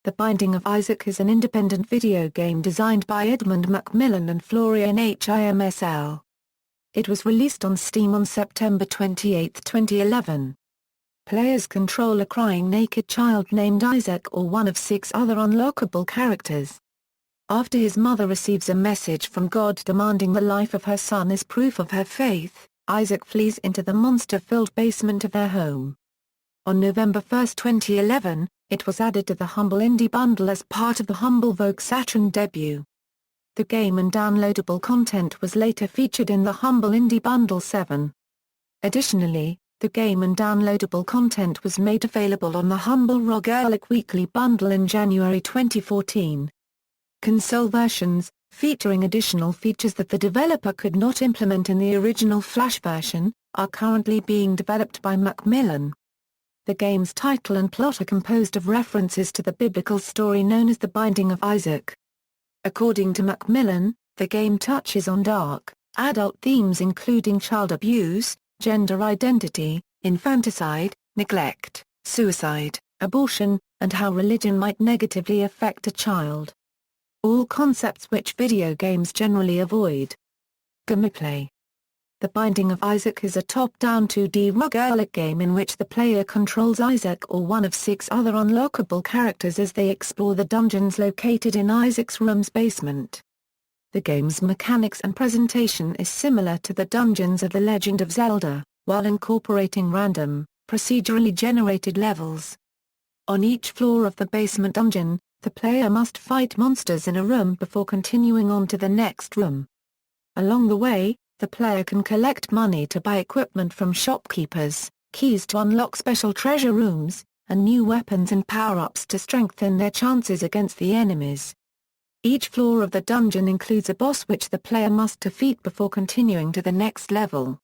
The Binding of Isaac is an independent video game designed by Edmund McMillen and Florian Himsl. It was released on Steam on September 28, 2011. Players control a crying naked child named Isaac or one of 6 other unlockable characters. After his mother receives a message from God demanding the life of her son as proof of her faith, Isaac flees into the monster-filled basement of their home. On November 1, 2011, it was added to the Humble Indie Bundle as part of the Humble Vogue Saturn debut. The game and downloadable content was later featured in the Humble Indie Bundle 7. Additionally, the game and downloadable content was made available on the Humble Roguelike Weekly Bundle in January 2014. Console versions, featuring additional features that the developer could not implement in the original Flash version, are currently being developed by McMillen. The game's title and plot are composed of references to the biblical story known as The Binding of Isaac. According to McMillen, the game touches on dark, adult themes including child abuse, gender identity, infanticide, neglect, suicide, abortion, and how religion might negatively affect a child. All concepts which video games generally avoid. Gameplay. The Binding of Isaac is a top-down 2D roguelike game in which the player controls Isaac or one of 6 other unlockable characters as they explore the dungeons located in Isaac's room's basement. The game's mechanics and presentation is similar to the dungeons of The Legend of Zelda, while incorporating random, procedurally generated levels. On each floor of the basement dungeon, the player must fight monsters in a room before continuing on to the next room. Along the way, the player can collect money to buy equipment from shopkeepers, keys to unlock special treasure rooms, and new weapons and power-ups to strengthen their chances against the enemies. Each floor of the dungeon includes a boss which the player must defeat before continuing to the next level.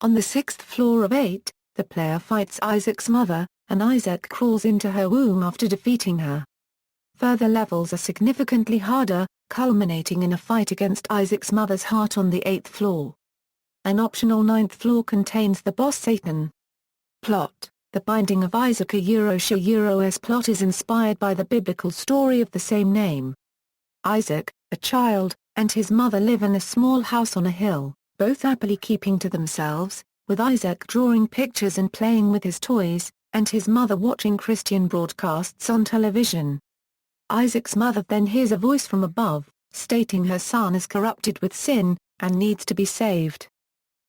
On the 6th floor of 8, the player fights Isaac's mother, and Isaac crawls into her womb after defeating her. Further levels are significantly harder, culminating in a fight against Isaac's mother's heart on the 8th floor. An optional 9th floor contains the boss Satan. Plot. The Binding of Isaac Euro's plot is inspired by the biblical story of the same name. Isaac, a child, and his mother live in a small house on a hill, both happily keeping to themselves, with Isaac drawing pictures and playing with his toys, and his mother watching Christian broadcasts on television. Isaac's mother then hears a voice from above, stating her son is corrupted with sin, and needs to be saved.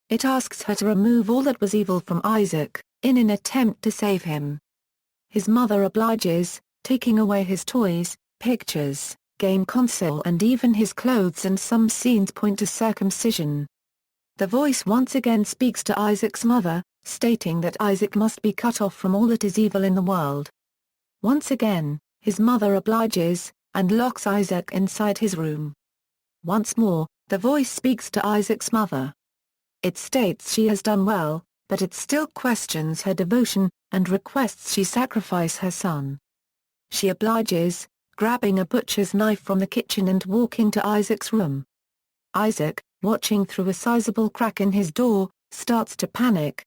It asks her to remove all that was evil from Isaac, in an attempt to save him. His mother obliges, taking away his toys, pictures, game console and even his clothes, and some scenes point to circumcision. The voice once again speaks to Isaac's mother, stating that Isaac must be cut off from all that is evil in the world. Once again, his mother obliges, and locks Isaac inside his room. Once more, the voice speaks to Isaac's mother. It states she has done well, but it still questions her devotion, and requests she sacrifice her son. She obliges, grabbing a butcher's knife from the kitchen and walking to Isaac's room. Isaac, watching through a sizable crack in his door, starts to panic.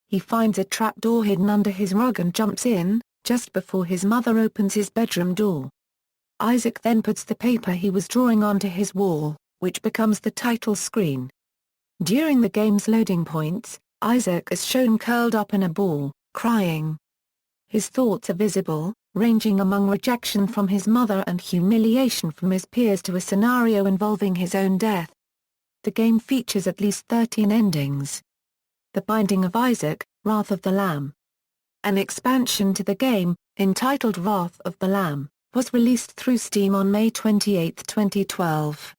He finds a trapdoor hidden under his rug and jumps in, just before his mother opens his bedroom door. Isaac then puts the paper he was drawing onto his wall, which becomes the title screen. During the game's loading points, Isaac is shown curled up in a ball, crying. His thoughts are visible, ranging among rejection from his mother and humiliation from his peers to a scenario involving his own death. The game features at least 13 endings. The Binding of Isaac, Wrath of the Lamb. An expansion to the game, entitled Wrath of the Lamb, was released through Steam on May 28, 2012.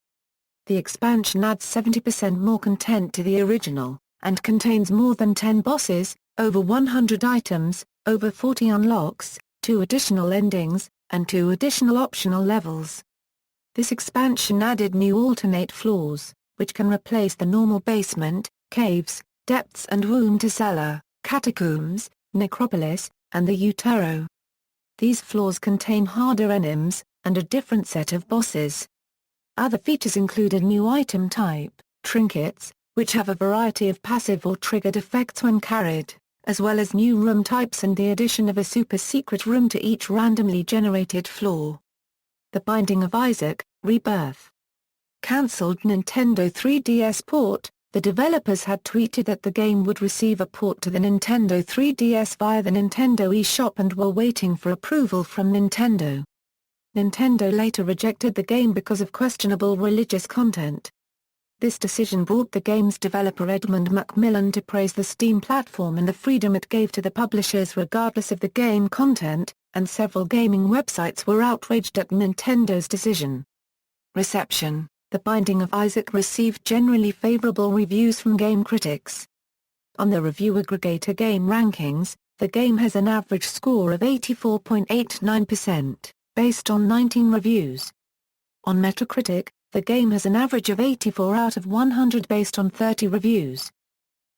The expansion adds 70% more content to the original, and contains more than 10 bosses, over 100 items, over 40 unlocks, 2 additional endings, and 2 additional optional levels. This expansion added new alternate floors, which can replace the normal basement, caves, depths and womb to cellar, catacombs, necropolis, and the utero. These floors contain harder enemies, and a different set of bosses. Other features include a new item type, trinkets, which have a variety of passive or triggered effects when carried, as well as new room types and the addition of a super-secret room to each randomly generated floor. The Binding of Isaac: Rebirth. Cancelled Nintendo 3DS port. The developers had tweeted that the game would receive a port to the Nintendo 3DS via the Nintendo eShop and were waiting for approval from Nintendo. Nintendo later rejected the game because of questionable religious content. This decision brought the game's developer Edmund McMillen to praise the Steam platform and the freedom it gave to the publishers regardless of the game content, and several gaming websites were outraged at Nintendo's decision. Reception. The Binding of Isaac received generally favorable reviews from game critics. On the review aggregator Game Rankings, the game has an average score of 84.89%, based on 19 reviews. On Metacritic, the game has an average of 84 out of 100 based on 30 reviews.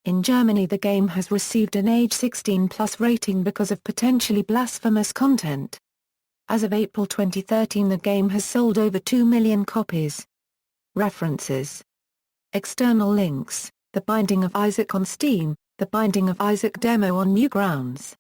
In Germany, the game has received an age 16+ rating because of potentially blasphemous content. As of April 2013, the game has sold over 2 million copies. References. External links: The Binding of Isaac on Steam, The Binding of Isaac demo on Newgrounds.